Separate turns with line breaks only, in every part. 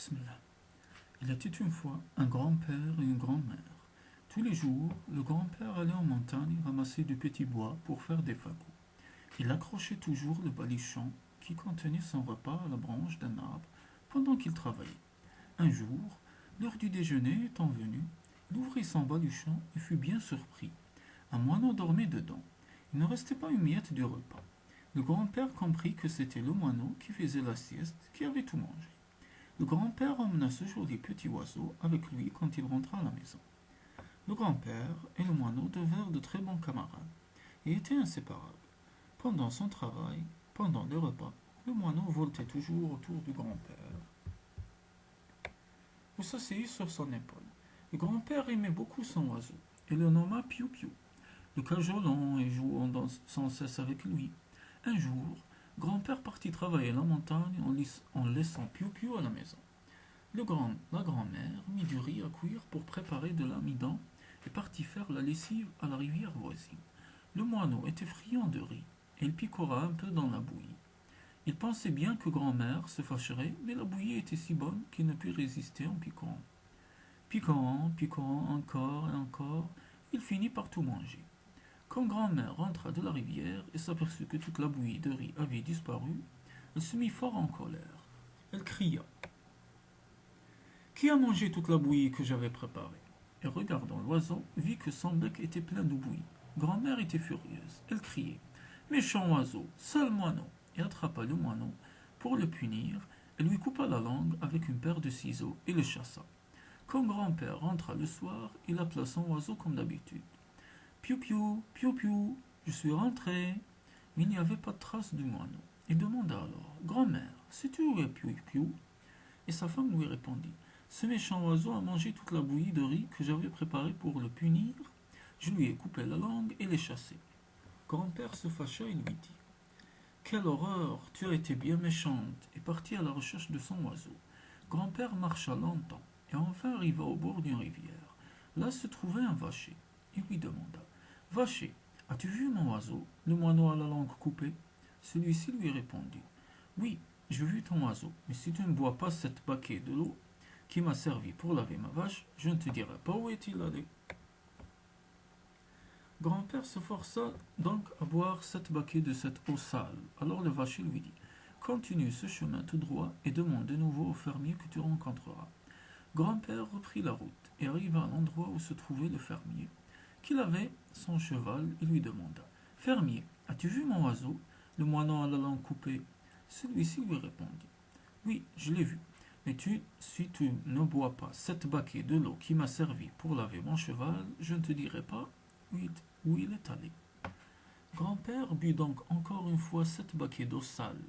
Bismillah. Il était une fois un grand-père et une grand-mère. Tous les jours, le grand-père allait en montagne ramasser du petit bois pour faire des fagots. Il accrochait toujours le baluchon qui contenait son repas à la branche d'un arbre pendant qu'il travaillait. Un jour, l'heure du déjeuner étant venue, il ouvrit son baluchon et fut bien surpris. Un moineau dormait dedans. Il ne restait pas une miette du repas. Le grand-père comprit que c'était le moineau qui faisait la sieste qui avait tout mangé. Le grand-père emmena ce joli petit oiseau avec lui quand il rentra à la maison. Le grand-père et le moineau devinrent de très bons camarades et étaient inséparables. Pendant son travail, pendant le repas, le moineau voltait toujours autour du grand-père ou s'asseyait sur son épaule. Le grand-père aimait beaucoup son oiseau et le nomma Piou Piou, le cajolant et jouant sans cesse avec lui. Un jour, grand-père partit travailler à la montagne en laissant Piou Piou à la maison. La grand-mère mit du riz à cuire pour préparer de l'amidon et partit faire la lessive à la rivière voisine. Le moineau était friand de riz et il picora un peu dans la bouillie. Il pensait bien que grand-mère se fâcherait, mais la bouillie était si bonne qu'il ne put résister en piquant. Piquant, encore et encore, il finit par tout manger. Quand grand-mère rentra de la rivière et s'aperçut que toute la bouillie de riz avait disparu, elle se mit fort en colère. Elle cria: Qui a mangé toute la bouillie que j'avais préparée? Et regardant l'oiseau, vit que son bec était plein de bouillie. Grand-mère était furieuse. Elle criait: Méchant oiseau, sale moineau! Et attrapa le moineau pour le punir et lui coupa la langue avec une paire de ciseaux et le chassa. Quand grand-père rentra le soir, il appela son oiseau comme d'habitude. Piou piou, piou piou, je suis rentré. Mais il n'y avait pas de trace du moineau. Il demanda alors: Grand-mère, sais-tu où est Piou Piou? Et sa femme lui répondit: Ce méchant oiseau a mangé toute la bouillie de riz que j'avais préparée pour le punir. Je lui ai coupé la langue et l'ai chassé. Grand-père se fâcha et lui dit: Quelle horreur! Tu as été bien méchante, et partit à la recherche de son oiseau. Grand-père marcha longtemps, et enfin arriva au bord d'une rivière. Là se trouvait un vacher. Il lui demanda: Vacher, as-tu vu mon oiseau, le moineau à la langue coupée? Celui-ci lui répondit: Oui, j'ai vu ton oiseau, mais si tu ne bois pas cette baquet de l'eau qui m'a servi pour laver ma vache, je ne te dirai pas où est-il allé. Grand-père se força donc à boire 7 baquets de cette eau sale. Alors le vacher lui dit: Continue ce chemin tout droit et demande de nouveau au fermier que tu rencontreras. Grand-père reprit la route et arriva à l'endroit où se trouvait le fermier, qu'il avait son cheval, et lui demanda: Fermier, as-tu vu mon oiseau, le moineau à la langue coupée? Celui-ci lui répondit: Oui, je l'ai vu. Mais si tu ne bois pas 7 baquets de l'eau qui m'a servi pour laver mon cheval, je ne te dirai pas où il est allé. Grand-père but donc encore une fois 7 baquets d'eau sale.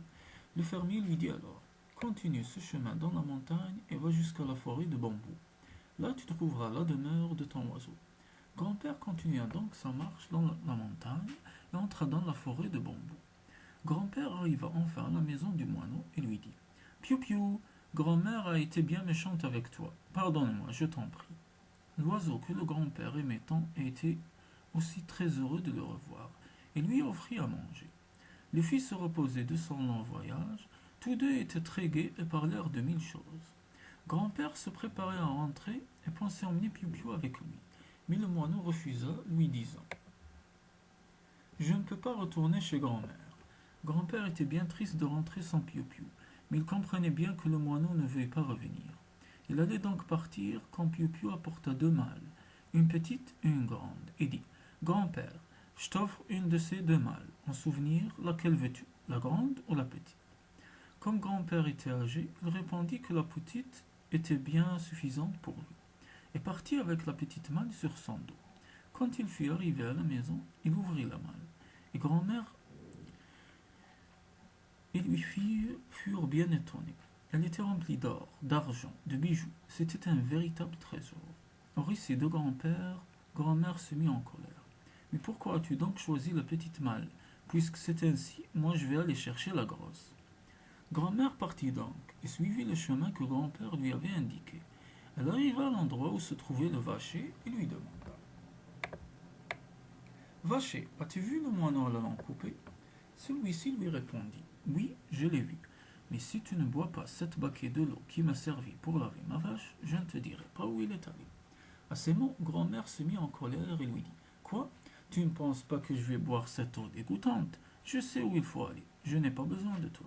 Le fermier lui dit alors: Continue ce chemin dans la montagne et va jusqu'à la forêt de bambous. Là tu trouveras la demeure de ton oiseau. Grand-père continua donc sa marche dans la montagne et entra dans la forêt de bambous. Grand-père arriva enfin à la maison du moineau et lui dit: Piou piou, grand-mère a été bien méchante avec toi. Pardonne-moi, je t'en prie. L'oiseau que le grand-père aimait tant était aussi très heureux de le revoir et lui offrit à manger. Le fils se reposait de son long voyage. Tous deux étaient très gais et parlèrent de mille choses. Grand-père se préparait à rentrer et pensait emmener Piou Piou avec lui. Mais le moineau refusa, lui disant: Je ne peux pas retourner chez grand-mère. Grand-père était bien triste de rentrer sans Piou Piou, mais il comprenait bien que le moineau ne veuille pas revenir. Il allait donc partir quand Piou Piou apporta 2 malles, une petite et une grande, et dit: Grand-père, je t'offre une de ces 2 malles. En souvenir, laquelle veux-tu, la grande ou la petite? Comme grand-père était âgé, il répondit que la petite était bien suffisante pour lui, et partit avec la petite malle sur son dos. Quand il fut arrivé à la maison, il ouvrit la malle, et grand-mère et lui furent bien étonnés. Elle était remplie d'or, d'argent, de bijoux. C'était un véritable trésor. Au récit de grand-père, grand-mère se mit en colère. Mais pourquoi as-tu donc choisi la petite malle? Puisque c'est ainsi, moi je vais aller chercher la grosse. Grand-mère partit donc et suivit le chemin que grand-père lui avait indiqué. Elle arriva à l'endroit où se trouvait le vacher et lui demanda: Vacher, as-tu vu le moineau à la langue coupée? Celui-ci lui répondit: Oui, je l'ai vu. Mais si tu ne bois pas 7 baquets de l'eau qui m'a servi pour laver ma vache, je ne te dirai pas où il est allé. À ces mots, grand-mère se mit en colère et lui dit: Quoi? Tu ne penses pas que je vais boire cette eau dégoûtante? Je sais où il faut aller, je n'ai pas besoin de toi.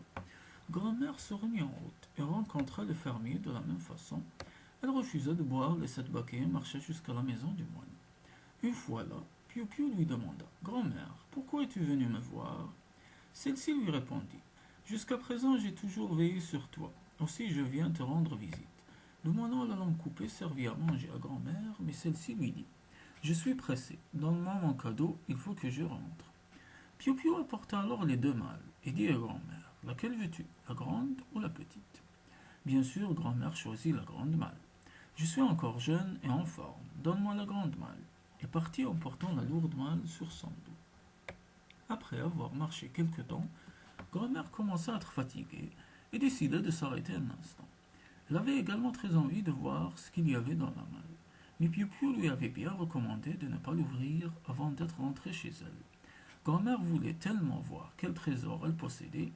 Grand-mère se remit en route et rencontra le fermier de la même façon. Elle refusa de boire les 7 baquets et marcha jusqu'à la maison du moine. Une fois là, Piou-Piou lui demanda: Grand-mère, pourquoi es-tu venue me voir? Celle-ci lui répondit: Jusqu'à présent, j'ai toujours veillé sur toi. Aussi, je viens te rendre visite. Le moineau à la langue coupée servit à manger à grand-mère, mais celle-ci lui dit: Je suis pressé. Donne-moi mon cadeau, il faut que je rentre. Piou-Piou apporta alors les 2 malles et dit à grand-mère: Laquelle veux-tu, la grande ou la petite? Bien sûr, grand-mère choisit la grande malle. Je suis encore jeune et en forme. Donne-moi la grande malle. Et partit en portant la lourde malle sur son dos. Après avoir marché quelque temps, grand-mère commença à être fatiguée et décida de s'arrêter un instant. Elle avait également très envie de voir ce qu'il y avait dans la malle. Mais Piou-Piou lui avait bien recommandé de ne pas l'ouvrir avant d'être rentrée chez elle. Grand-mère voulait tellement voir quel trésor elle possédait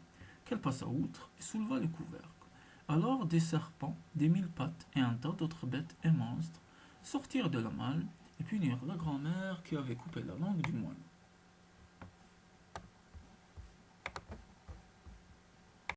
qu'elle passa outre et souleva le couvercle. Alors des serpents, des 1000 pattes et un tas d'autres bêtes et monstres sortirent de la malle et punirent la grand-mère qui avait coupé la langue du moine.